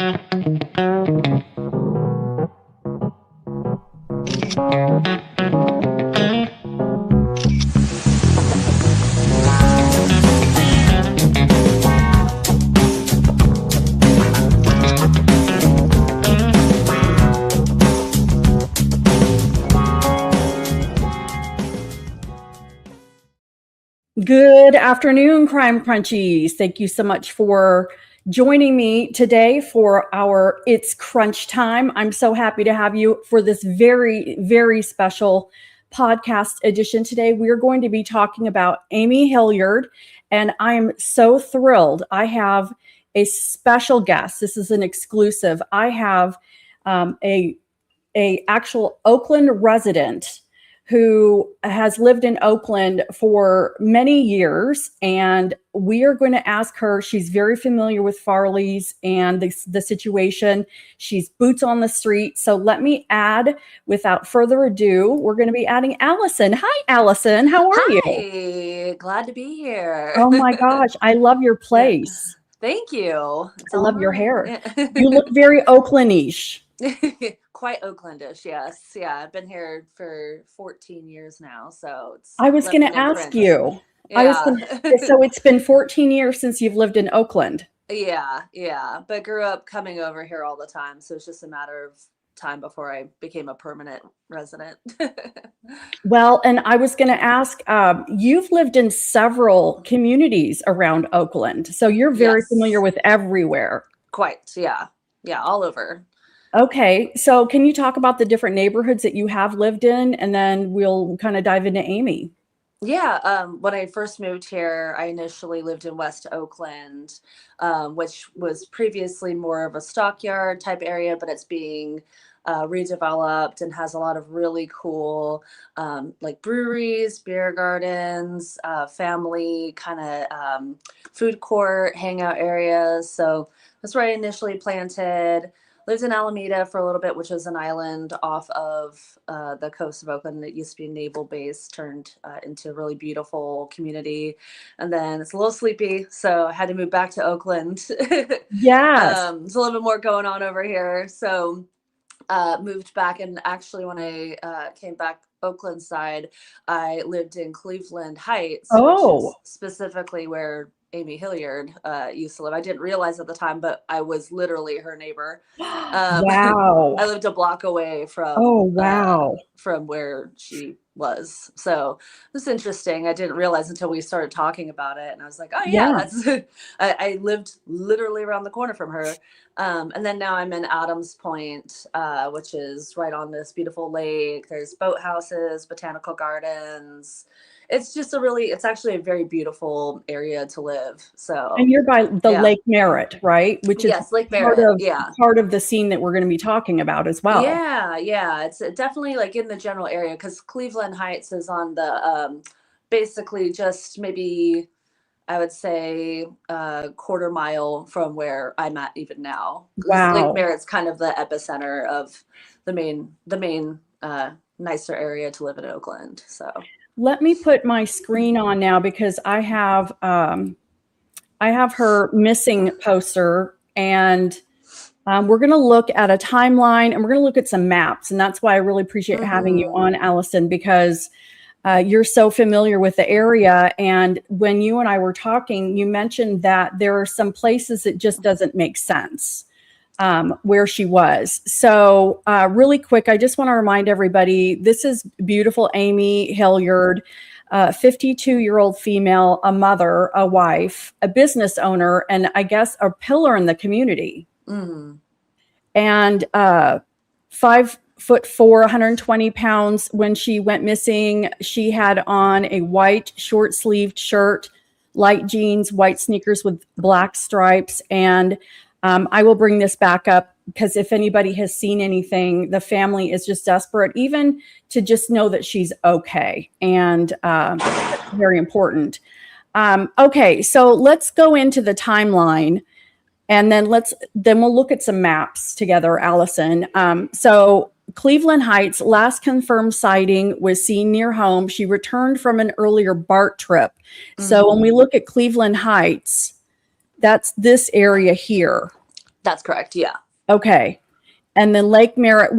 Good afternoon, Crime Crunchies. Thank you so much for joining me today for our It's Crunch Time. I'm so happy to have you for this very, very special podcast edition today. We're going to be talking about Amy Hillyard, and I am so thrilled. I have a special guest. This is an exclusive. I have a actual Oakland resident who has lived in Oakland for many years. And we are going to ask her, she's very familiar with Farley's and the situation. She's boots on the street. So let me add, without further ado, we're going to be adding Allison. Hi, Allison. How are you? Hi, glad to be here. Oh my gosh, I love your place. Thank you. I love your hair. You look very Oaklandish. Quite Oaklandish, yes. Yeah, I've been here for 14 years now, so it's. I was going to ask you. Yeah. So it's been 14 years since you've lived in Oakland. Yeah, but grew up coming over here all the time, so it's just a matter of time before I became a permanent resident. Well, and I was going to ask, you've lived in several communities around Oakland, so you're very familiar with everywhere. Quite, yeah, all over. Okay, so can you talk about the different neighborhoods that you have lived in, and then we'll kind of dive into Amy? Yeah, when I first moved here, I initially lived in West Oakland, which was previously more of a stockyard type area, but it's being redeveloped and has a lot of really cool like breweries, beer gardens, family kind of food court, hangout areas. So that's where I initially planted. Lived in Alameda for a little bit, which is an island off of the coast of Oakland. It used to be a naval base, turned into a really beautiful community. And then it's a little sleepy, so I had to move back to Oakland. Yes. There's a little bit more going on over here. So moved back, and actually when I came back Oakland side, I lived in Cleveland Heights, which is specifically where Amy Hillyard used to live. I didn't realize at the time, but I was literally her neighbor. Wow. I lived a block away from from where she was. So it was interesting. I didn't realize until we started talking about it. And I was like, oh yeah, that's I lived literally around the corner from her. And then now I'm in Adams Point, which is right on this beautiful lake. There's boathouses, botanical gardens. It's just it's actually a very beautiful area to live. So, and you're by the Lake Merritt, right? Which is Lake Merritt, part of the scene that we're going to be talking about as well. Yeah. It's definitely like in the general area, because Cleveland Heights is on the basically just maybe I would say a quarter mile from where I'm at even now. Wow. Lake Merritt's kind of the epicenter of the main nicer area to live in Oakland. So. Let me put my screen on now, because I have her missing poster, and we're going to look at a timeline, and we're going to look at some maps. And that's why I really appreciate having you on, Allison, because you're so familiar with the area. And when you and I were talking, you mentioned that there are some places that just doesn't make sense where she was. So really quick, I just want to remind everybody, this is beautiful Amy Hillyard, 52-year-old female, a mother, a wife, a business owner, and I guess a pillar in the community. Mm-hmm. And 5'4", 120 pounds. When she went missing, she had on a white short-sleeved shirt, light jeans, white sneakers with black stripes, and I will bring this back up because if anybody has seen anything, the family is just desperate, even to just know that she's okay. And that's very important. Okay, so let's go into the timeline, and then we'll look at some maps together, Allison. So Cleveland Heights, last confirmed sighting was seen near home. She returned from an earlier BART trip. So when we look at Cleveland Heights, that's this area here. That's correct. Yeah. Okay. And then Lake Merritt,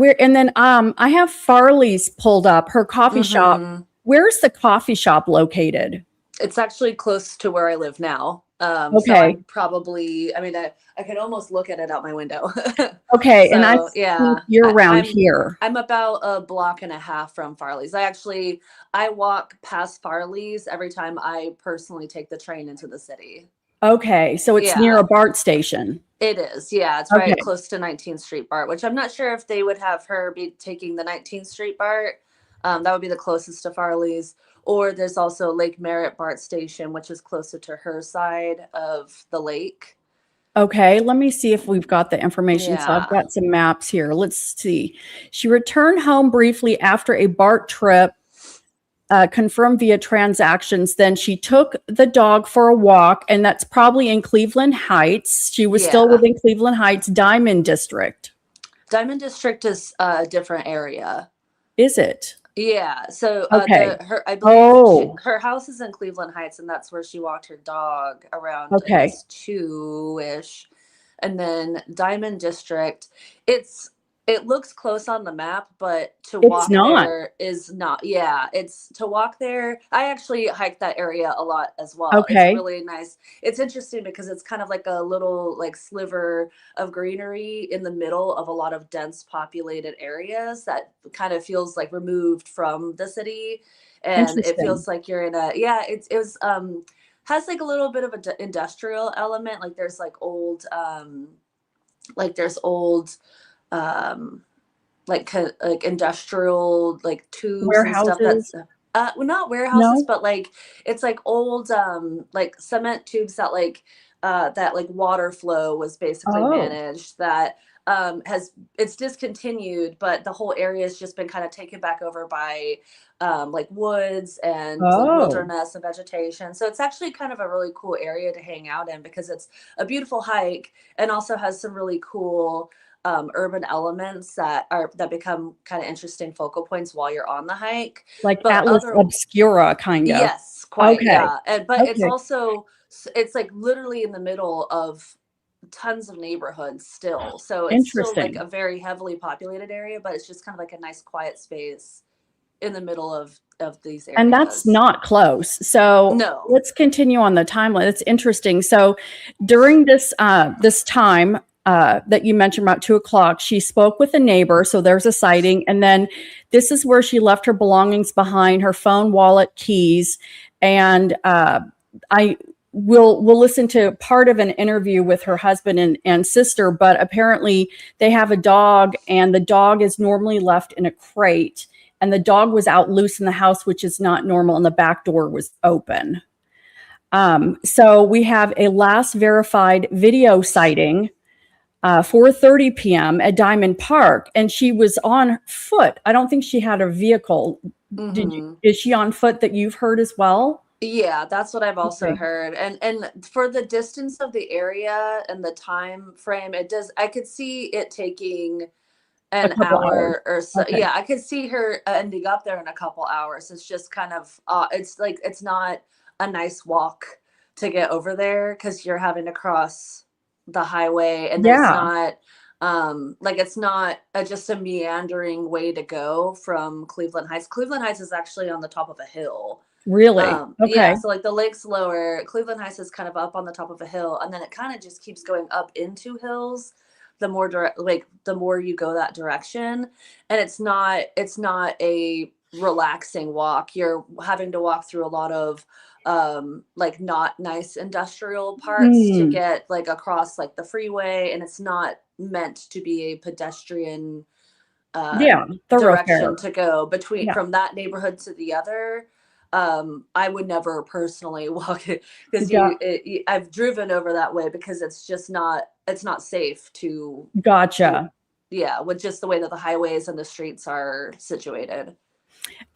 I have Farley's pulled up, her coffee shop. Mm-hmm. Where's the coffee shop located? It's actually close to where I live now. So Okay. I'm probably, I mean, I can almost look at it out my window. Okay. And I So think yeah, you're around here. I'm about a block and a half from Farley's. I walk past Farley's every time I personally take the train into the city. Okay. So it's near Yeah, a BART station. it is. Yeah, it's Okay. right close to 19th Street BART, which I'm not sure if they would have her be taking the 19th Street BART. That would be the closest to Farley's. Or there's also Lake Merritt BART station, which is closer to her side of the lake. Okay, let me see if we've got the information. So I've Yeah. got some maps here. Let's see. She returned home briefly after a BART trip, confirmed via transactions. Then she took the dog for a walk, and that's probably in Cleveland Heights. She was still Yeah. within Cleveland Heights, Dimond District. Dimond District is a different area. Is it? Yeah. So Okay. I believe Oh, her house is in Cleveland Heights, and that's where she walked her dog around, I okay. guess, 2-ish. And then Dimond District, it looks close on the map, but to It's walk not. there is not. Yeah, it's to walk there. I actually hike that area a lot as well. It's Okay. really nice. It's interesting because it's kind of like a little like sliver of greenery in the middle of a lot of dense populated areas that kind of feels like removed from the city, and it Interesting. feels like you're in a yeah. It was has like a little bit of a industrial element. Like there's there's old um like industrial like tubes and stuff that's Warehouses? well, not warehouses, No? but like it's like old like cement tubes that like water flow was basically Oh, managed that has it's discontinued, but the whole area has just been kind of taken back over by like woods and like oh, wilderness and vegetation. So it's actually kind of a really cool area to hang out in because it's a beautiful hike and also has some really cool urban elements that become kind of interesting focal points while you're on the hike. like But Atlas Obscura, kind of. yes, quite, Okay. yeah. And but it's Okay. also it's like literally in the middle of tons of neighborhoods still. So it's still like Interesting. a very heavily populated area, but it's just kind of like a nice quiet space in the middle of these And that's areas. not close. So No. let's continue on the timeline. It's interesting. So during this time that you mentioned about 2 o'clock, she spoke with a neighbor. So there's a sighting, and then this is where she left her belongings behind: her phone, wallet, keys, and I we'll listen to part of an interview with her husband and sister. But apparently, they have a dog, and the dog is normally left in a crate. And the dog was out loose in the house, which is not normal, and the back door was open. So we have a last verified video sighting, 4:30 p.m. at Dimond Park, and she was on foot. I don't think she had a vehicle. Hmm. Is she on foot that you've heard as well? Yeah, that's what I've also Okay. heard. And for the distance of the area and the time frame, I could see it taking A an couple hours. hour or so. Okay. Yeah, I could see her ending up there in a couple hours. It's just kind of it's like it's not a nice walk to get over there because you're having to cross the highway, and then it's Yeah, not like it's not just a meandering way to go from Cleveland Heights. Cleveland Heights is actually on the top of a hill. really. Yeah, Okay. so like the lake's lower, Cleveland Heights is kind of up on the top of a hill, and then it kind of just keeps going up into hills the more direct, like the more you go that direction. And it's not a relaxing walk. You're having to walk through a lot of like not nice industrial parts to Hmm. get like across like the freeway, and it's not meant to be a pedestrian uh Yeah, thoroughfare. direction to go between Yeah, from that neighborhood to the other. I would never personally walk it because got I've driven over that way because it's not safe to gotcha. yeah, with just the way that the highways and the streets are situated.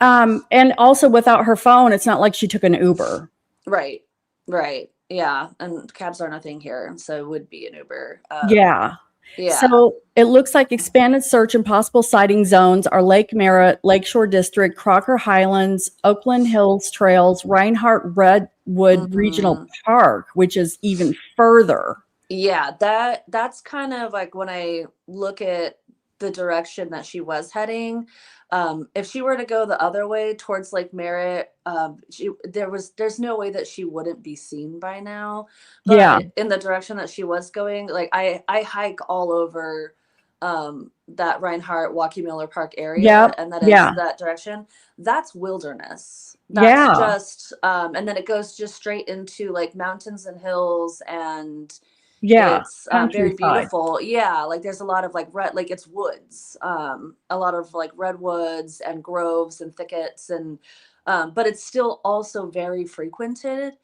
And also without her phone, it's not like she took an Uber. Right. Right. Yeah. And cabs are nothing here, so it would be an Uber. Yeah. Yeah. So it looks like expanded search and possible sighting zones are Lake Merritt, Lakeshore District, Crocker Highlands, Oakland Hills Trails, Reinhardt Redwood Regional Hmm. Park, which is even further. Yeah, that's kind of like when I look at the direction that she was heading. If she were to go the other way towards Lake Merritt, there's no way that she wouldn't be seen by now. Yeah. But in the direction that she was going, like I hike all over that Reinhardt Walkie Miller Park area, Yep. and that is Yeah. that direction. That's wilderness. That's Yeah. just and then it goes just straight into like mountains and hills, and Yeah. it's very Countryside. beautiful. Yeah, like there's a lot of like like it's woods, a lot of like redwoods and groves and thickets, and but it's still also very frequented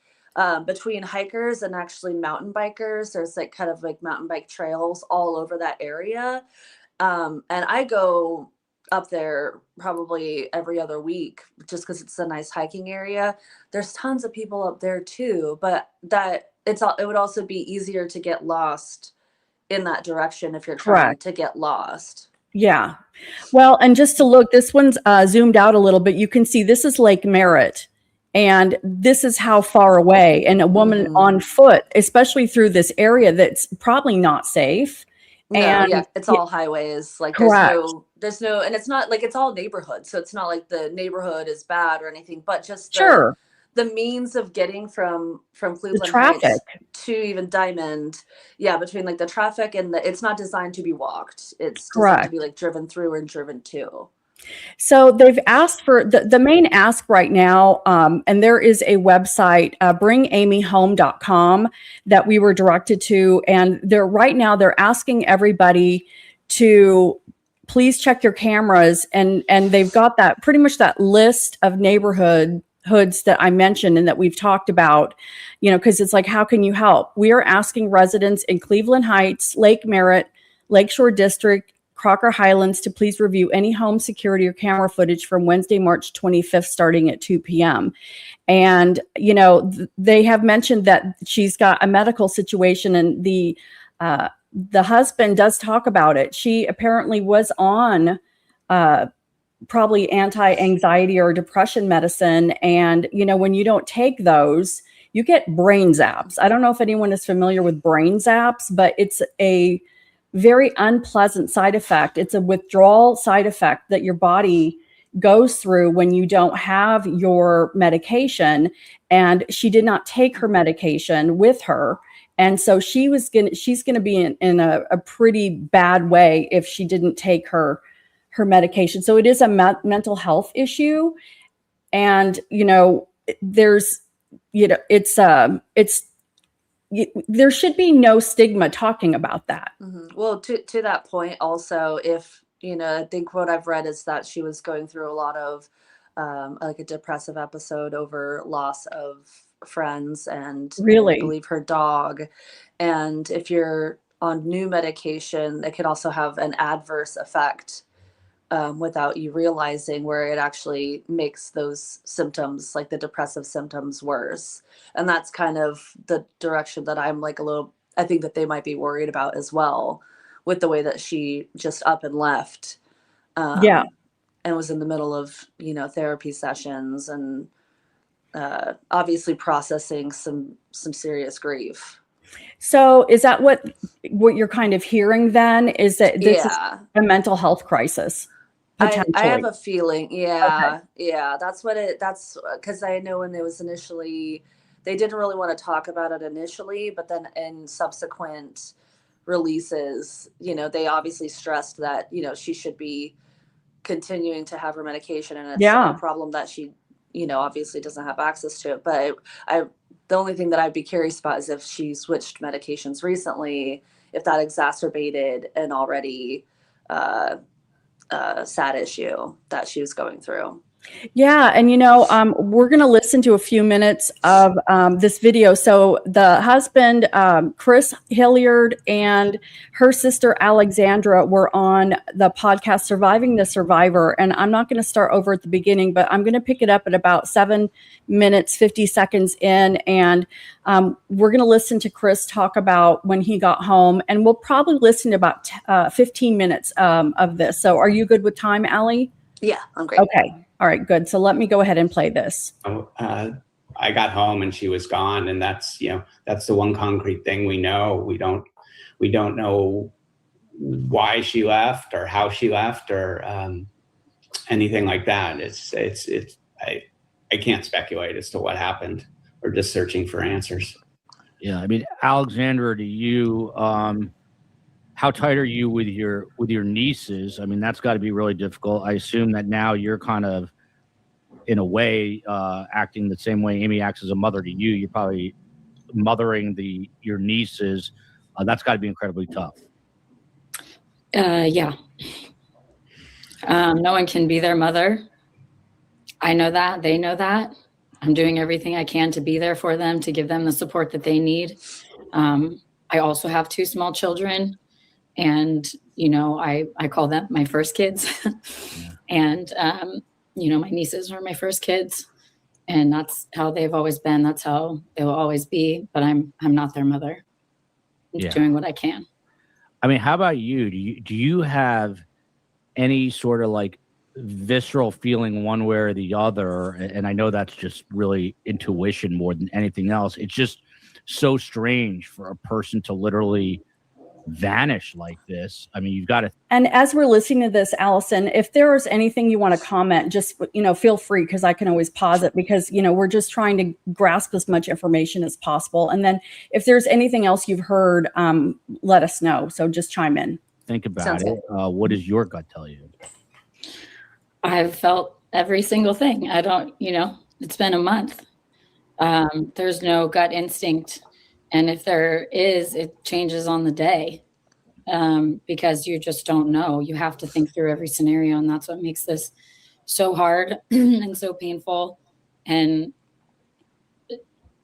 between hikers and actually mountain bikers. There's like kind of like mountain bike trails all over that area, and I go up there probably every other week just because it's a nice hiking area. There's tons of people up there too, but it would also be easier to get lost in that direction if you're trying Correct. to get lost. Yeah. Well, and just to look, this one's zoomed out a little bit. You can see this is Lake Merritt, and this is how far away. And a woman Hmm. on foot, especially through this area that's probably not safe. No, And yeah, it's all highways. Like correct. there's no, and it's not like it's all neighborhood. So it's not like the neighborhood is bad or anything, but just Sure. the means of getting from The Cleveland traffic. Heights to even Dimond, yeah, between like the traffic and it's not designed to be walked. It's designed to be Correct. like driven through and driven to. So they've asked for the main ask right now, and there is a website, bringamyhome.com, that we were directed to, and they're asking everybody to please check your cameras, and they've got that pretty much that list of neighborhoods that I mentioned and that we've talked about, because it's like, how can you help? We are asking residents in Cleveland Heights, Lake Merritt, Lakeshore District, Crocker Highlands to please review any home security or camera footage from Wednesday, March 25th, starting at 2 p.m. And, they have mentioned that she's got a medical situation, and the husband does talk about it. She apparently was on probably anti-anxiety or depression medicine. And, when you don't take those, you get brain zaps. I don't know if anyone is familiar with brain zaps, but it's a very unpleasant side effect. It's a withdrawal side effect that your body goes through when you don't have your medication. And she did not take her medication with her. And so she's going to be in a pretty bad way if she didn't take her medication. So it is a mental health issue. And, there's, there should be no stigma talking about that. Mm-hmm. Well, to that point, also, if I think what I've read is that she was going through a lot of like a depressive episode over loss of friends and I Really? believe her dog. And if you're on new medication, it can also have an adverse effect without you realizing, where it actually makes those symptoms, like the depressive symptoms, worse. And that's kind of the direction that I'm like I think that they might be worried about as well, with the way that she just up and left, Yeah. and was in the middle of, therapy sessions and obviously processing some serious grief. So is that what you're kind of hearing then, is that this is Yeah. a mental health crisis I have potentially? a feeling, Okay. yeah, that's because I know when it was initially, they didn't really want to talk about it initially, but then in subsequent releases, they obviously stressed that, she should be continuing to have her medication, and it's a Yeah. problem that she, obviously doesn't have access to it. But the only thing that I'd be curious about is if she switched medications recently, if that exacerbated an already sad issue that she was going through. Yeah, and we're going to listen to a few minutes of this video. So the husband, Chris Hillyard, and her sister Alexandra were on the podcast "Surviving the Survivor," and I'm not going to start over at the beginning, but I'm going to pick it up at about 7 minutes 50 seconds in, and we're going to listen to Chris talk about when he got home, and we'll probably listen to about 15 minutes of this. So, are you good with time, Allie? Yeah, I'm great. Okay. All right, good. So let me go ahead and play this. I got home and she was gone, and that's the one concrete thing we know. We don't know why she left or how she left or anything like that. I can't speculate as to what happened. We're just searching for answers. Yeah, I mean, Alexandra, to you, how tight are you with your nieces? I mean, that's got to be really difficult. I assume that now you're kind of, in a way, acting the same way Amy acts as a mother to you. You're probably mothering your nieces. That's got to be incredibly tough. Yeah. No one can be their mother. I know that. They know that. I'm doing everything I can to be there for them, to give them the support that they need. I also have 2 small children, and, I call them my first kids. And, my nieces are my first kids, and that's how they've always been. That's how they will always be. But I'm not their mother. I'm just doing what I can. I mean, how about you? Do you have any sort of like visceral feeling one way or the other? And I know that's just really intuition more than anything else. It's just so strange for a person to literally vanish like this. I mean, you've got to. And as we're listening to this, Allison, if there is anything you want to comment, just, feel free, because I can always pause it, because, we're just trying to grasp as much information as possible. And then if there's anything else you've heard, let us know. So just chime in. Think about it. What does your gut tell you? I've felt every single thing. I don't, it's been a month. There's no gut instinct. And if there is, it changes on the day, because you just don't know. You have to think through every scenario. And that's what makes this so hard and so painful and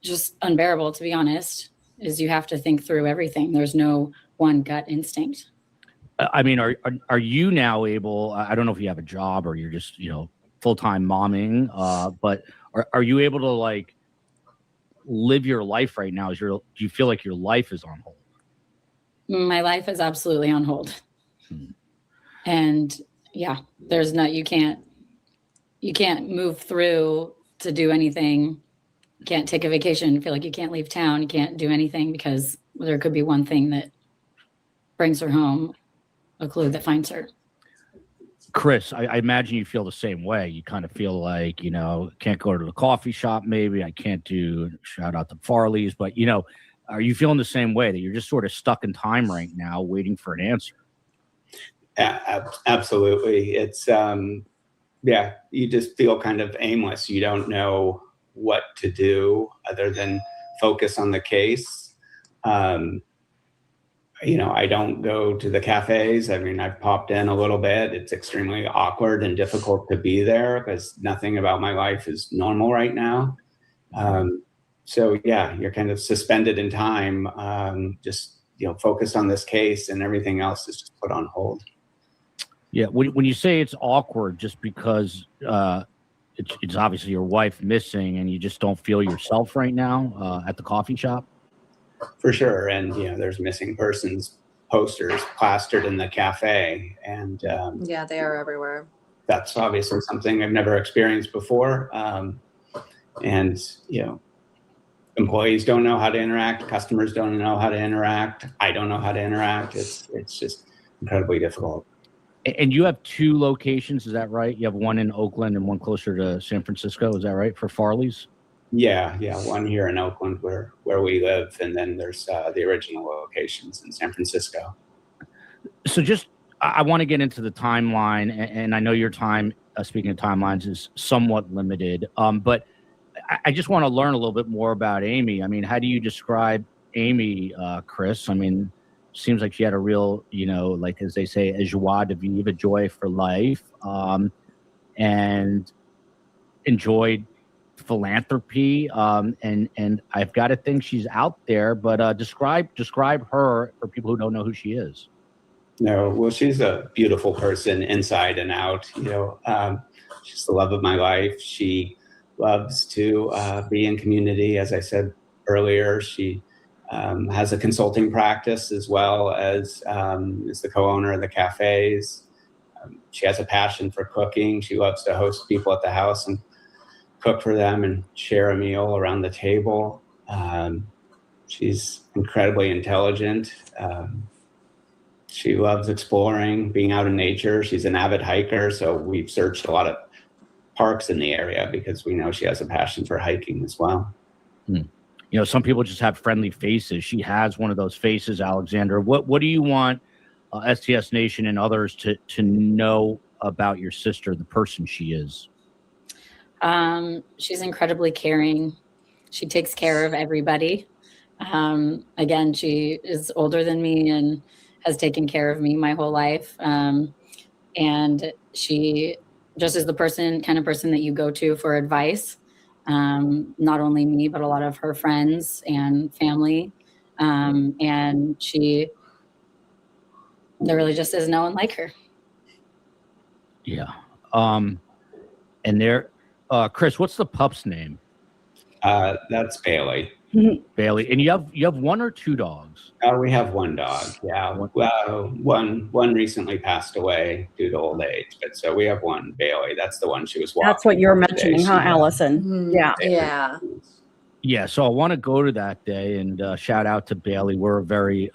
just unbearable, to be honest, is you have to think through everything. There's no one gut instinct. I mean, are you now able, I don't know if you have a job or you're just, full-time momming, but are you able to like live your life right now? Do you feel like your life is on hold? My life is absolutely on hold. And yeah, you can't move through to do anything. You can't take a vacation. Feel like you can't leave town. You can't do anything because there could be one thing that brings her home, a clue that finds her. Chris, I imagine you feel the same way. You kind of feel like, can't go to the coffee shop. Maybe I can't do shout out to Farley's, but are you feeling the same way that you're just sort of stuck in time right now waiting for an answer? Absolutely. It's, you just feel kind of aimless. You don't know what to do other than focus on the case. I don't go to the cafes. I mean, I've popped in a little bit. It's extremely awkward and difficult to be there because nothing about my life is normal right now. So yeah, you're kind of suspended in time, just, focused on this case, and everything else is just put on hold. Yeah. When you say it's awkward, just because it's obviously your wife missing and you just don't feel yourself right now at the coffee shop? For sure. And, there's missing persons posters plastered in the cafe. And yeah, they are everywhere. That's obviously something I've never experienced before. And, employees don't know how to interact. Customers don't know how to interact. I don't know how to interact. It's just incredibly difficult. And you have 2 locations, is that right? You have one in Oakland and one closer to San Francisco, is that right, for Farley's? Yeah, one here in Oakland where we live, and then there's the original locations in San Francisco. So just, I want to get into the timeline, and I know your time, speaking of timelines, is somewhat limited, but I just want to learn a little bit more about Amy. I mean, how do you describe Amy, Chris? I mean, seems like she had a real, like as they say, a joie de vivre, a joy for life, and enjoyed philanthropy, and I've got to think she's out there, but describe her for people who don't know who she is. No, well, she's a beautiful person inside and out. She's the love of my life. She loves to be in community. As I said earlier, she has a consulting practice as well as is the co-owner of the cafes. She has a passion for cooking. She loves to host people at the house and cook for them and share a meal around the table. She's incredibly intelligent. She loves exploring, being out in nature. She's an avid hiker, so we've searched a lot of parks in the area because we know she has a passion for hiking as well. You know, some people just have friendly faces. She has one of those faces, Alexandra. What do you want STS Nation and others to know about your sister, the person she is? She's incredibly caring. She takes care of everybody. Again, she is older than me and has taken care of me my whole life. And she just is the kind of person that you go to for advice. Not only me, but a lot of her friends and family. And there really just is no one like her. Yeah. And there, Chris, what's the pup's name? That's Bailey. Bailey. And you have one or two dogs? We have one dog. Yeah. One recently passed away due to old age, but so we have one, Bailey. That's the one she was walking. That's what you're mentioning, huh, Allison? Yeah. Yeah. Yeah. So I want to go to that day and shout out to Bailey. We're a very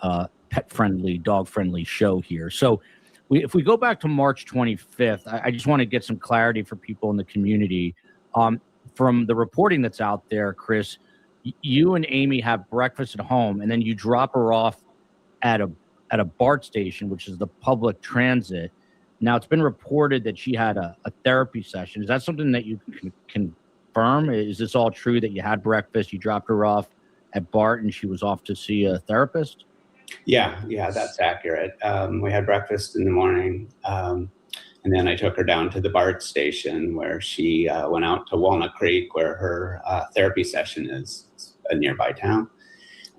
pet-friendly, dog-friendly show here. So if we go back to March 25th, I just want to get some clarity for people in the community. From the reporting that's out there, Chris, you and Amy have breakfast at home, and then you drop her off at a BART station, which is the public transit. Now, it's been reported that she had a therapy session. Is that something that you can confirm? Is this all true that you had breakfast, you dropped her off at BART, and she was off to see a therapist? Yeah, that's accurate. We had breakfast in the morning, and then I took her down to the BART station where she went out to Walnut Creek where her therapy session is. It's a nearby town.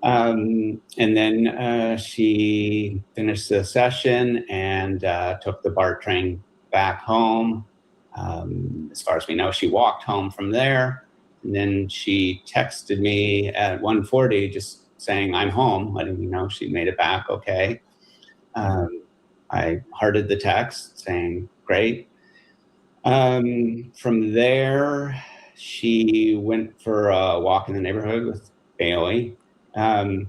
And then she finished the session and took the BART train back home. As far as we know, she walked home from there. And then she texted me at 1:40 just saying, I'm home, letting me know she made it back okay. I hearted the text saying, great. From there, she went for a walk in the neighborhood with Bailey. And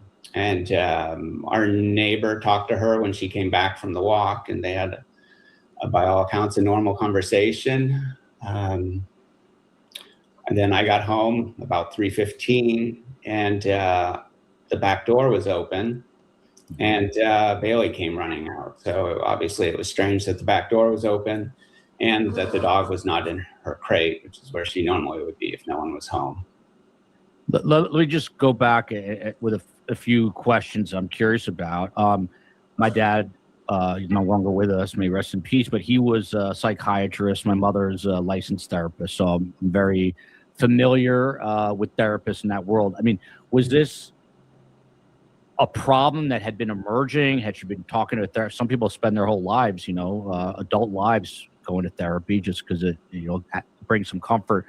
our neighbor talked to her when she came back from the walk, and they had, by all accounts, a normal conversation. And then I got home about 3:15, and the back door was open, and Bailey came running out. So obviously it was strange that the back door was open and that the dog was not in her crate, which is where she normally would be if no one was home. Let me just go back with a few questions I'm curious about. My dad is no longer with us, may rest in peace, but he was a psychiatrist. My mother's a licensed therapist, so I'm very familiar with therapists in that world. I mean, was this a problem that had been emerging? Had you been talking to a therapist? Some people spend their whole lives, adult lives, going to therapy just because it, brings some comfort.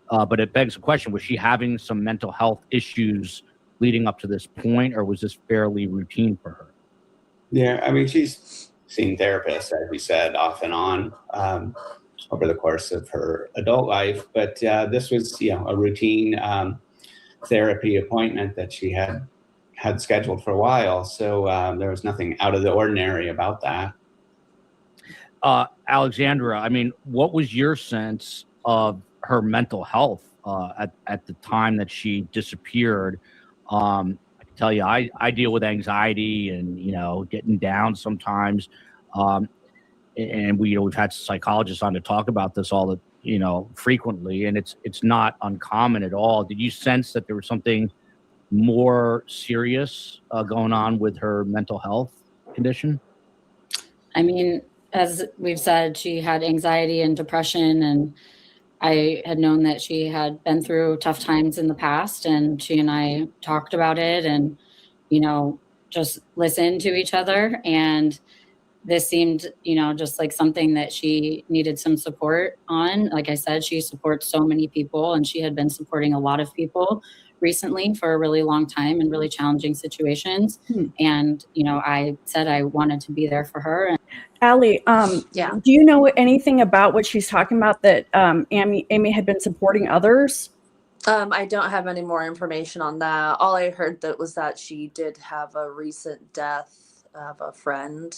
But it begs the question, was she having some mental health issues leading up to this point, or was this fairly routine for her? Yeah, I mean, she's seen therapists, as we said, off and on over the course of her adult life. But this was, a routine therapy appointment that she had scheduled for a while. So there was nothing out of the ordinary about that. Alexandra, I mean, what was your sense of her mental health at the time that she disappeared? I can tell you, I deal with anxiety and, getting down sometimes. And we've had psychologists on to talk about this frequently, and it's not uncommon at all. Did you sense that there was something more serious going on with her mental health condition? I mean, as we've said, she had anxiety and depression, and I had known that she had been through tough times in the past, and she and I talked about it and, just listened to each other. And this seemed, just like something that she needed some support on. Like I said, she supports so many people, and she had been supporting a lot of people recently for a really long time in really challenging situations. And, I said I wanted to be there for her. And Allie, Yeah. do you know anything about what she's talking about, that Amy had been supporting others? I don't have any more information on that. All I heard was that she did have a recent death of a friend,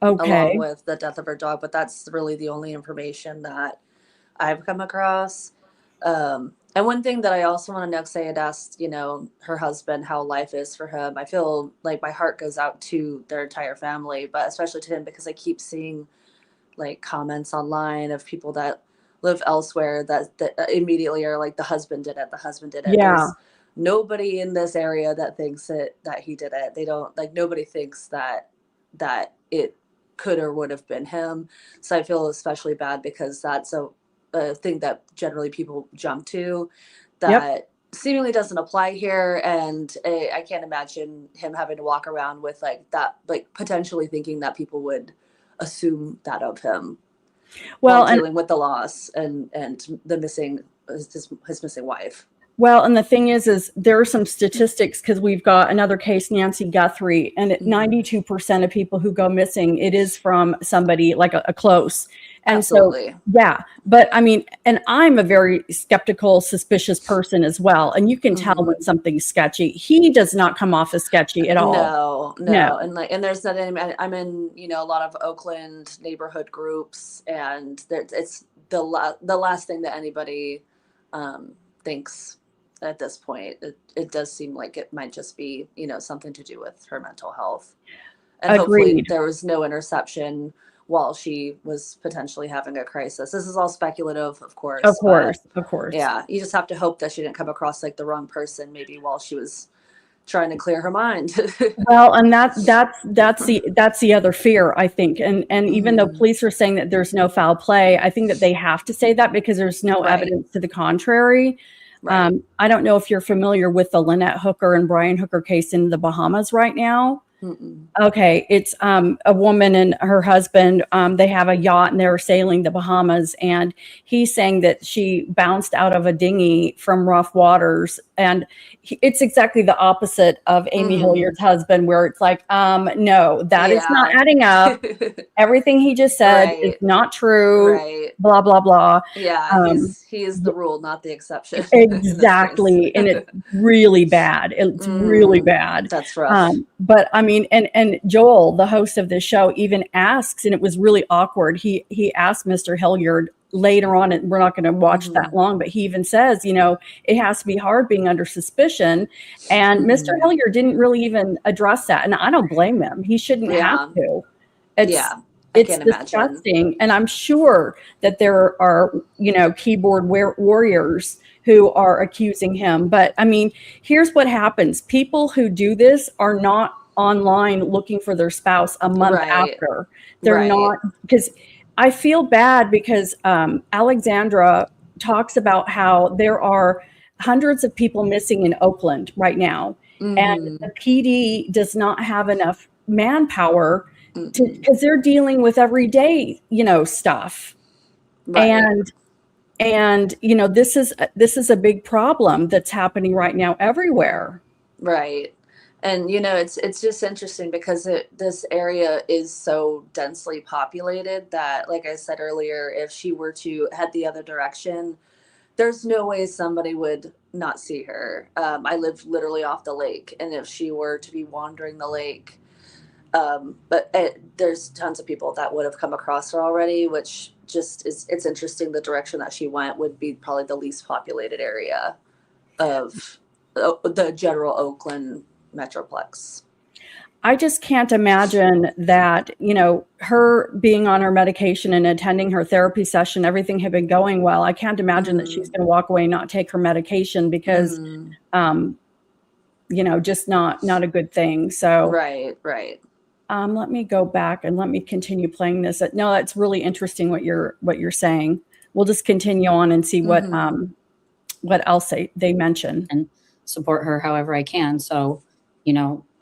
Okay. along with the death of her dog, but that's really the only information that I've come across. And one thing that I also want to know, because I had asked, her husband how life is for him. I feel like my heart goes out to their entire family, but especially to him, because I keep seeing like comments online of people that live elsewhere that immediately are like, the husband did it. The husband did it. Yeah. There's nobody in this area that thinks that he did it. They don't, like, nobody thinks that it could or would have been him. So I feel especially bad, because that's a thing that generally people jump to that seemingly doesn't apply here. And I can't imagine him having to walk around with like that, like potentially thinking that people would assume that of him while dealing with the loss and the missing, his missing wife. Well, and the thing is there are some statistics, because we've got another case, Nancy Guthrie, and 92% of people who go missing, it is from somebody like a close. And Absolutely. So, yeah, but I mean, and I'm a very skeptical, suspicious person as well. And you can tell when something's sketchy. He does not come off as sketchy at all. No. And there's not any, I'm in, a lot of Oakland neighborhood groups, and it's the last thing that anybody thinks at this point. It does seem like it might just be, something to do with her mental health. And hopefully there was no interception while she was potentially having a crisis. This is all speculative, of course. Of course. Yeah, you just have to hope that she didn't come across like the wrong person, maybe while she was trying to clear her mind. Well, and that's the other fear, I think. And even though police are saying that there's no foul play, I think that they have to say that because there's no evidence to the contrary. Right. I don't know if you're familiar with the Lynette Hooker and Brian Hooker case in the Bahamas right now. Okay, it's a woman and her husband. They have a yacht and they're sailing the Bahamas, and he's saying that she bounced out of a dinghy from rough waters, and it's exactly the opposite of Amy Hillyard's husband, where it's like, no, that is not adding up. Everything he just said is not true. Right. Blah blah blah. Yeah, he is the rule, not the exception. Exactly, and it's really bad. It's really bad. That's rough. But I mean, and Joel, the host of this show, even asks, and it was really awkward. He asked Mr. Hilliard later on, and we're not going to watch that long, but he even says, it has to be hard being under suspicion. And Mr. Hilliard didn't really even address that, and I don't blame him. He shouldn't have to. It's disgusting. And I'm sure that there are, keyboard warriors who are accusing him. But I mean, here's what happens. People who do this are not online looking for their spouse a month after. They're not, because I feel bad because Alexandra talks about how there are hundreds of people missing in Oakland right now. And the PD does not have enough manpower because they're dealing with everyday, stuff. And this is a big problem that's happening right now everywhere. Right. And, it's just interesting because this area is so densely populated that, like I said earlier, if she were to head the other direction, there's no way somebody would not see her. I live literally off the lake. And if she were to be wandering the lake, there's tons of people that would have come across her already, which just it's interesting. The direction that she went would be probably the least populated area of the general Oakland metroplex. I just can't imagine that, her being on her medication and attending her therapy session, everything had been going well. I can't imagine that she's going to walk away and not take her medication because, just not a good thing. So, right. Let me go back and let me continue playing this. No, that's really interesting what you're saying. We'll just continue on and see what else they mention and support her however I can. So,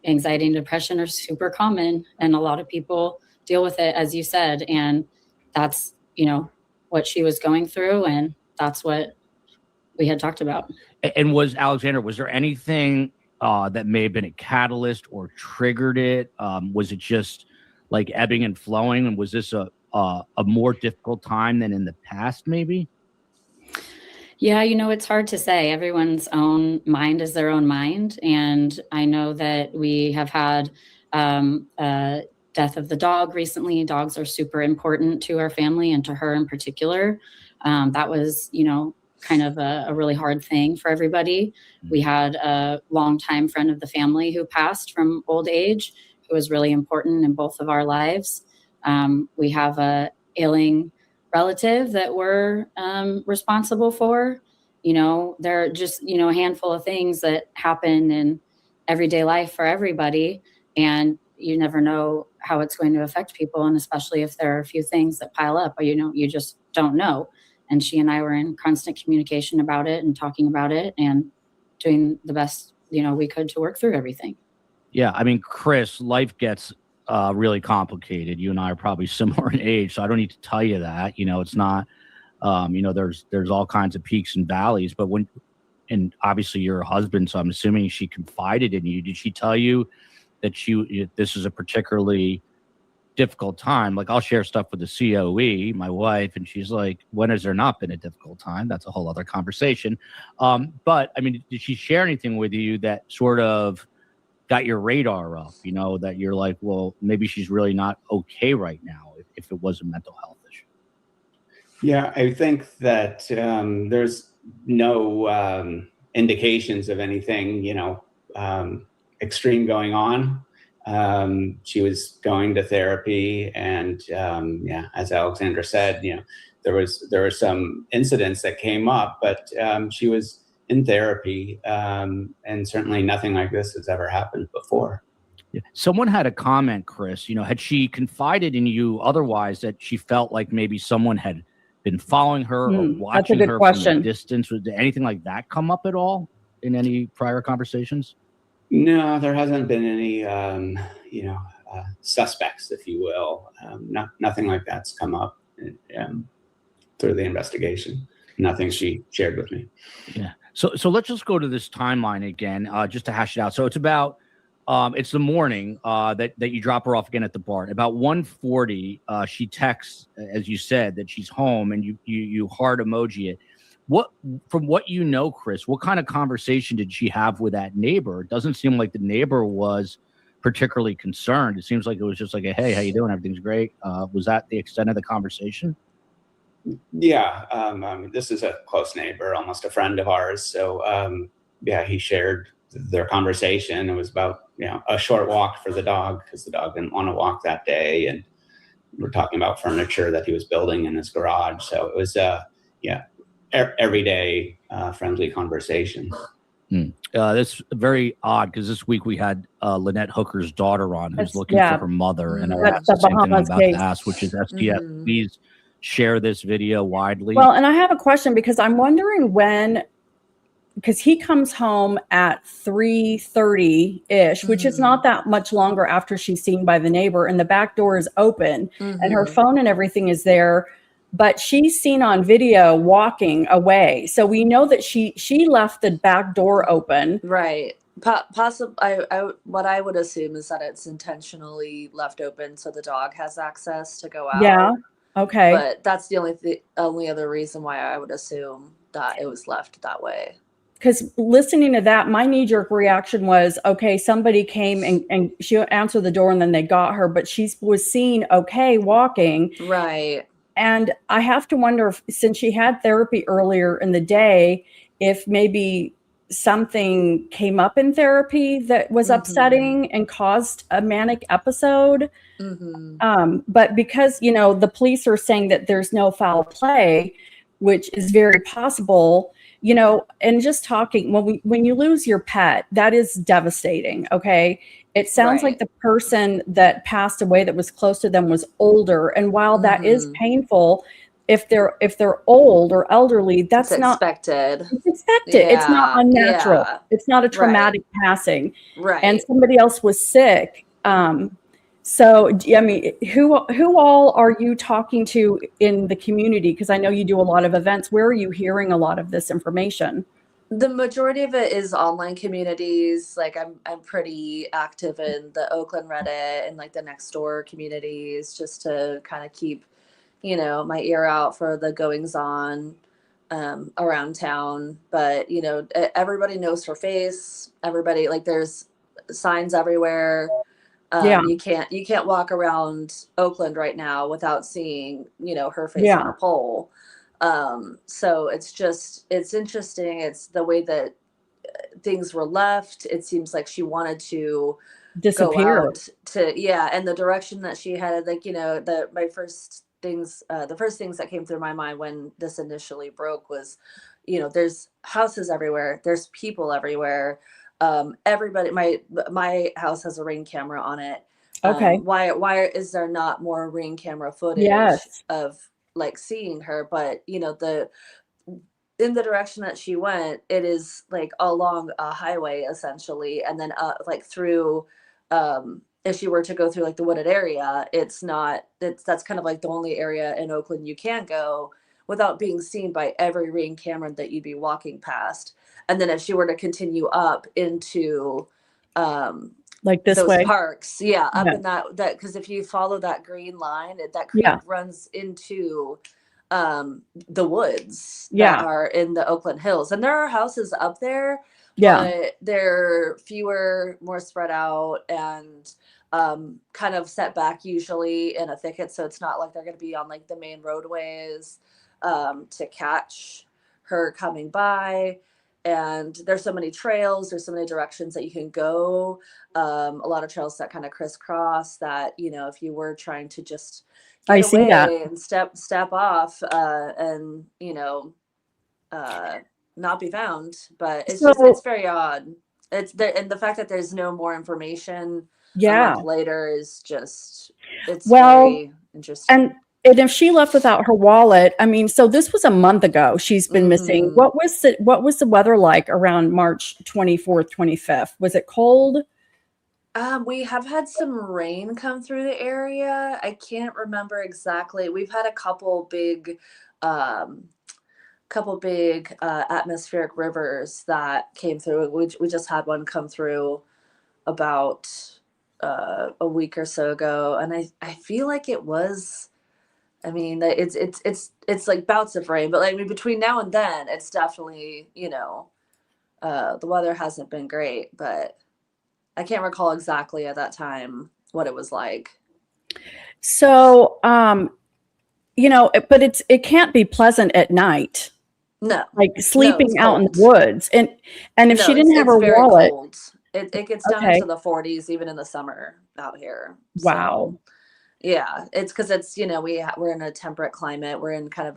anxiety and depression are super common, and a lot of people deal with it, as you said, and that's, what she was going through, and that's what we had talked about. And was there anything that may have been a catalyst or triggered it? Was it just like ebbing and flowing? And was this a more difficult time than in the past, maybe? Yeah, it's hard to say. Everyone's own mind is their own mind. And I know that we have had death of the dog recently. Dogs are super important to our family and to her in particular. That was, kind of a really hard thing for everybody. We had a longtime friend of the family who passed from old age, who was really important in both of our lives. We have a ailing relative that we're responsible for. There are just, a handful of things that happen in everyday life for everybody. And you never know how it's going to affect people. And especially if there are a few things that pile up, you just don't know. And she and I were in constant communication about it and talking about it and doing the best, we could to work through everything. Yeah. I mean, Chris, life gets really complicated. You and I are probably similar in age, so I don't need to tell you that. It's not, there's all kinds of peaks and valleys, but and obviously you're a husband, so I'm assuming she confided in you. Did she tell you that this is a particularly difficult time? Like, I'll share stuff with the COE, my wife, and she's like, when has there not been a difficult time? That's a whole other conversation. But I mean, did she share anything with you that sort of got your radar up, that you're like, well, maybe she's really not okay right now if it was a mental health issue? Yeah, I think that there's no indications of anything, extreme going on. She was going to therapy, and as Alexandra said, there were some incidents that came up, but she was in therapy, and certainly nothing like this has ever happened before. Yeah. Someone had a comment, Chris, had she confided in you otherwise that she felt like maybe someone had been following her or watching her from a distance? Did anything like that come up at all in any prior conversations? No, there hasn't been any, suspects, if you will. Nothing like that's come up through the investigation. Nothing she shared with me. Yeah. So let's just go to this timeline again, just to hash it out. So it's about, it's the morning that you drop her off again at the bar. About 1:40, she texts, as you said, that she's home, and you heart emoji it. From what you know, Chris, what kind of conversation did she have with that neighbor? It doesn't seem like the neighbor was particularly concerned. It seems like it was just like, hey, how you doing? Everything's great. Was that the extent of the conversation? Yeah. This is a close neighbor, almost a friend of ours. So, he shared their conversation. It was about, a short walk for the dog because the dog didn't want to walk that day. And we're talking about furniture that he was building in his garage. So it was, everyday friendly conversation. That's very odd because this week we had Lynette Hooker's daughter on who's looking for her mother, and I asked the same thing I'm about to ask, which is STF. Please share this video widely. Well, and I have a question because I'm wondering because he comes home at 3:30-ish, which is not that much longer after she's seen by the neighbor, and the back door is open and her phone and everything is there. But she's seen on video walking away. So we know that she left the back door open. Right. Possibly, what I would assume is that it's intentionally left open so the dog has access to go out. Yeah. Okay. But that's the only other reason why I would assume that it was left that way. Because listening to that, my knee-jerk reaction was, okay, somebody came and she answered the door and then they got her, but she was seen okay walking. Right. And I have to wonder if, since she had therapy earlier in the day, if maybe something came up in therapy that was upsetting and caused a manic episode. But because, the police are saying that there's no foul play, which is very possible, and just talking, when you lose your pet, that is devastating. Okay. It sounds like the person that passed away that was close to them was older. And while that is painful, if they're old or elderly, that's not expected. It's expected. Yeah, it's not unnatural. Yeah. It's not a traumatic passing. Right. And somebody else was sick. So, I mean, who all are you talking to in the community? Because I know you do a lot of events. Where are you hearing a lot of this information? The majority of it is online communities. Like I'm pretty active in the Oakland Reddit and like the next door communities, just to kind of keep, my ear out for the goings on around town. But everybody knows her face. Everybody, like, there's signs everywhere. Yeah. You can't walk around Oakland right now without seeing, her face Yeah. on a pole. So it's interesting. It's the way that things were left. It seems like she wanted to go Disappear. out and the direction that she headed, like, the first things that came through my mind when this initially broke was, there's houses everywhere. There's people everywhere. Everybody, my house has a Ring camera on it. Okay. Why is there not more Ring camera footage Yes. of like seeing her? But in the direction that she went, it is like along a highway essentially, and then like through if she were to go through like the wooded area, that's kind of like the only area in Oakland you can go without being seen by every Ring camera that you'd be walking past. And then if she were to continue up into Like this those way. parks, up Yeah. in that because if you follow that green line, that creek Yeah. runs into the woods Yeah. that are in the Oakland Hills. And there are houses up there, Yeah. but they're fewer, more spread out, and kind of set back usually in a thicket. So it's not like they're going to be on like the main roadways to catch her coming by. And there's so many trails, there's so many directions that you can go. A lot of trails that kind of crisscross that, if you were trying to just I get see that. away and step off and not be found. But it's So, very odd. It's there, and the fact that there's no more information a yeah. month later is just, it's Well, very interesting. And if she left without her wallet, I mean, so this was a month ago. She's been missing. Mhm. What was the weather like around March 24th, 25th? Was it cold? We have had some rain come through the area. I can't remember exactly. We've had a couple big atmospheric rivers that came through. We just had one come through about a week or so ago, and I feel like it was. I mean, it's like bouts of rain, but like, I mean, between now and then, it's definitely, the weather hasn't been great, but I can't recall exactly at that time what it was like. So, but it can't be pleasant at night, No, like sleeping it's out in the cold. woods. And if No, she didn't have it's her very wallet, cold. It gets down okay, into the 40s even in the summer out here. wow, So yeah, it's because it's we're in a temperate climate. We're in kind of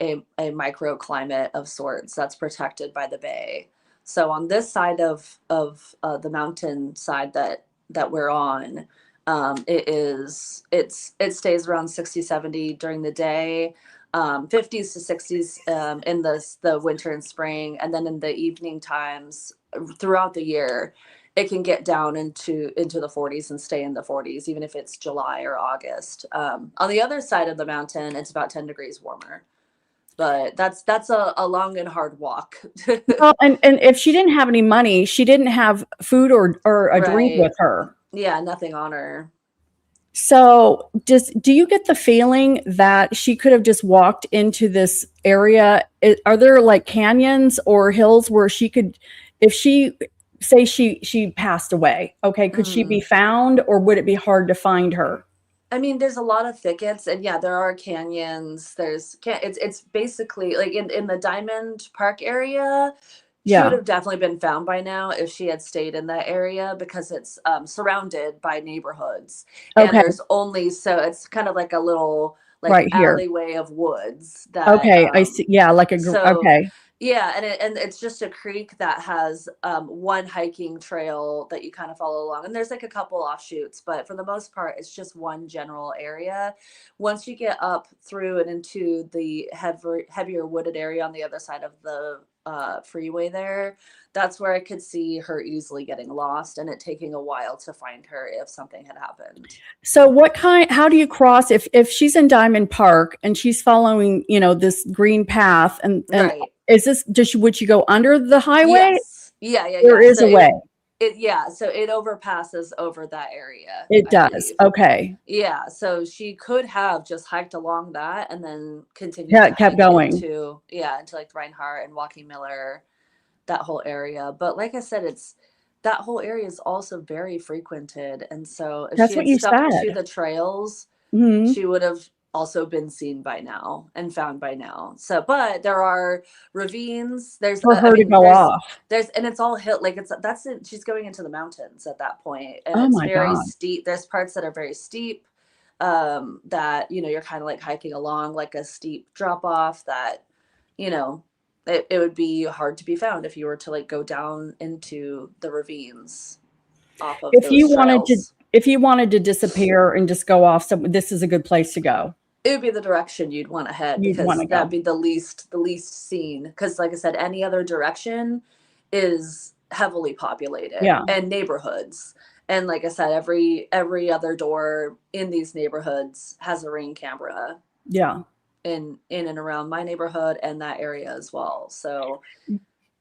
a microclimate of sorts that's protected by the bay. So on this side of the mountain side that we're on, it stays around 60, 70 during the day, 50s to 60s in the winter and spring, and then in the evening times throughout the year, it can get down into the 40s and stay in the 40s, even if it's July or August. On the other side of the mountain, it's about 10 degrees warmer. But that's a long and hard walk. Well, and if she didn't have any money, she didn't have food or a drink Right. with her. Yeah, nothing on her. So do you get the feeling that she could have just walked into this area? Are there like canyons or hills where she could, if she say she passed away, okay, could she be found, or would it be hard to find her? I mean, there's a lot of thickets, and yeah, there are canyons. It's basically like in the Dimond Park area. She would Yeah. have definitely been found by now if she had stayed in that area, because it's surrounded by neighborhoods, and Okay. so it's kind of like a little like Right here. alleyway of woods that Okay. I see. Yeah. Like so okay. Yeah, and it's just a creek that has one hiking trail that you kind of follow along, and there's like a couple offshoots, but for the most part, it's just one general area. Once you get up through and into the heavier wooded area on the other side of the freeway there, that's where I could see her easily getting lost and it taking a while to find her if something had happened. So how do you cross if she's in Dimond Park and she's following, this green path and Right. would you go under the highway? Yes. Yeah. There is So a way. So it overpasses over that area. It I does. believe. Okay. Yeah, so she could have just hiked along that and then continued Yeah, to kept hike going. into like Reinhardt and Walking Miller, that whole area. But like I said, that whole area is also very frequented, and so if That's she what had you stuck said. to the trails, Mhm. she would have also been seen by now and found by now. So, but there are ravines. There's For her to go off. and it's all hill. Like she's going into the mountains at that point, and Oh it's my very God. steep. There's parts that are very steep, that you're kind of like hiking along like a steep drop off that, it would be hard to be found if you were to like go down into the ravines off of If those you trails. wanted to disappear and just go off, so this is a good place to go. It would be the direction you'd want to head You'd because wanna that'd go. be the least seen. Because like I said, any other direction is heavily populated Yeah. and neighborhoods. And like I said, every other door in these neighborhoods has a Ring camera Yeah. in and around my neighborhood and that area as well. So,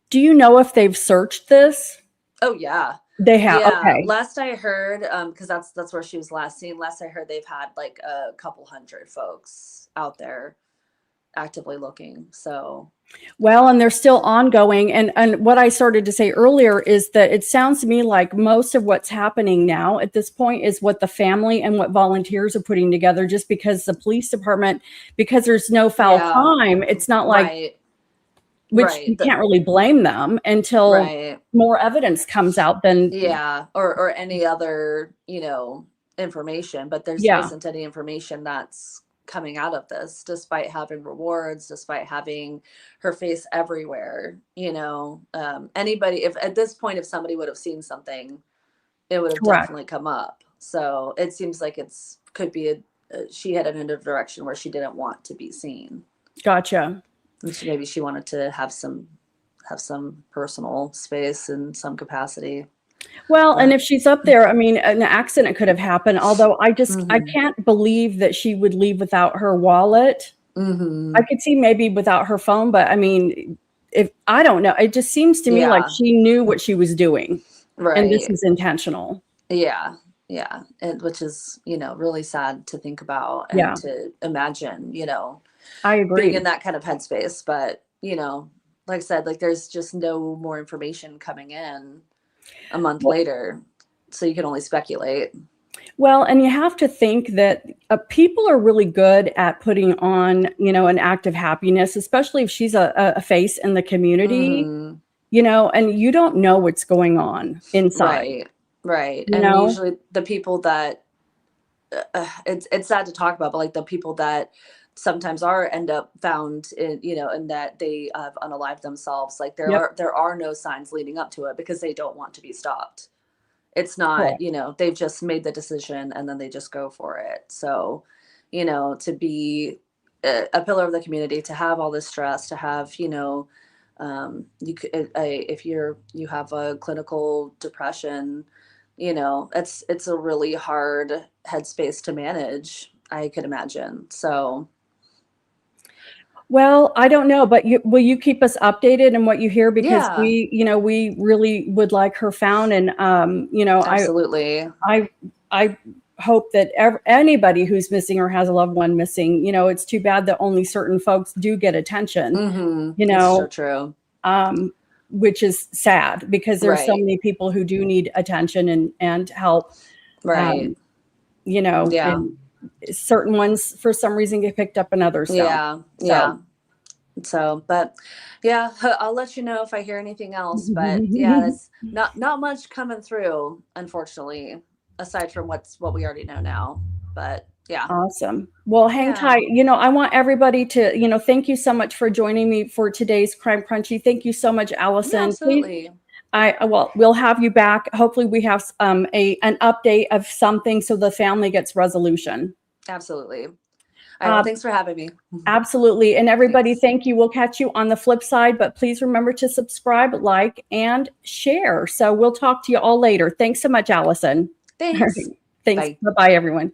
Do you know if they've searched this? oh yeah. They have. Yeah, Okay. last I heard, because that's where she was last seen. Last I heard, they've had like a couple hundred folks out there actively looking. So, Well, and they're still ongoing. And what I started to say earlier is that it sounds to me like most of what's happening now at this point is what the family and what volunteers are putting together, just because the police department, because there's no foul Yeah. crime, it's not like, right, which right. you can't really blame them until right, more evidence comes out. Then yeah, or any other information, but there Yeah. isn't any information that's coming out of this, despite having rewards, despite having her face everywhere. Anybody, if at this point, if somebody would have seen something, it would have Correct. definitely come up. So it seems like could be she headed in a direction where she didn't want to be seen. Gotcha. And maybe she wanted to have some personal space in some capacity. Well, and if she's up there, I mean, an accident could have happened. Although I Mhm. can't believe that she would leave without her wallet. Mm-hmm. I could see maybe without her phone, but I mean, I don't know, it just seems to me like Yeah. she knew what she was doing, and this Right. is intentional. Yeah. Yeah. And which is, really sad to think about and Yeah. to imagine, I being agree. in that kind of headspace. But, like I said, like there's just no more information coming in a month Well- later. So you can only speculate. Well, and you have to think that people are really good at putting on, an act of happiness, especially if she's a face in the community, Mhm. And you don't know what's going on inside. Right. You And know? usually the people that it's sad to talk about, but like the people that sometimes end up found in, and that they have unalived themselves, like Yep. there are no signs leading up to it because they don't want to be stopped. It's not, Correct. they've just made the decision and then they just go for it. So, to be a pillar of the community, to have all this stress, to have, you could, if you have a clinical depression, it's a really hard headspace to manage, I could imagine. So, Well, I don't know, but will you keep us updated on what you hear? Because yeah, we really would like her found. And, absolutely. I hope that anybody who's missing or has a loved one missing, it's too bad that only certain folks do get attention, Mm-hmm. you It's know, so true. which is sad because there's so Right. many people who do need attention and help, Right. Yeah. And certain ones for some reason get picked up and others don't. Yeah. So. Yeah. So, but yeah, I'll let you know if I hear anything else. But yeah, that's not much coming through, unfortunately, aside from what we already know now. But Yeah. Awesome. Well, hang Yeah. tight. I want everybody to, thank you so much for joining me for today's Crime Crunchy. Thank you so much, Yeah, Allison. absolutely. We'll have you back. Hopefully we have an update of something so the family gets resolution. Absolutely. All right, well, thanks for having me. Absolutely. And everybody, Thanks. thank you. We'll catch you on the flip side, but please remember to subscribe, like, and share. So we'll talk to you all later. Thanks so much, Allison. Thanks. Thanks. Bye. Bye-bye, everyone.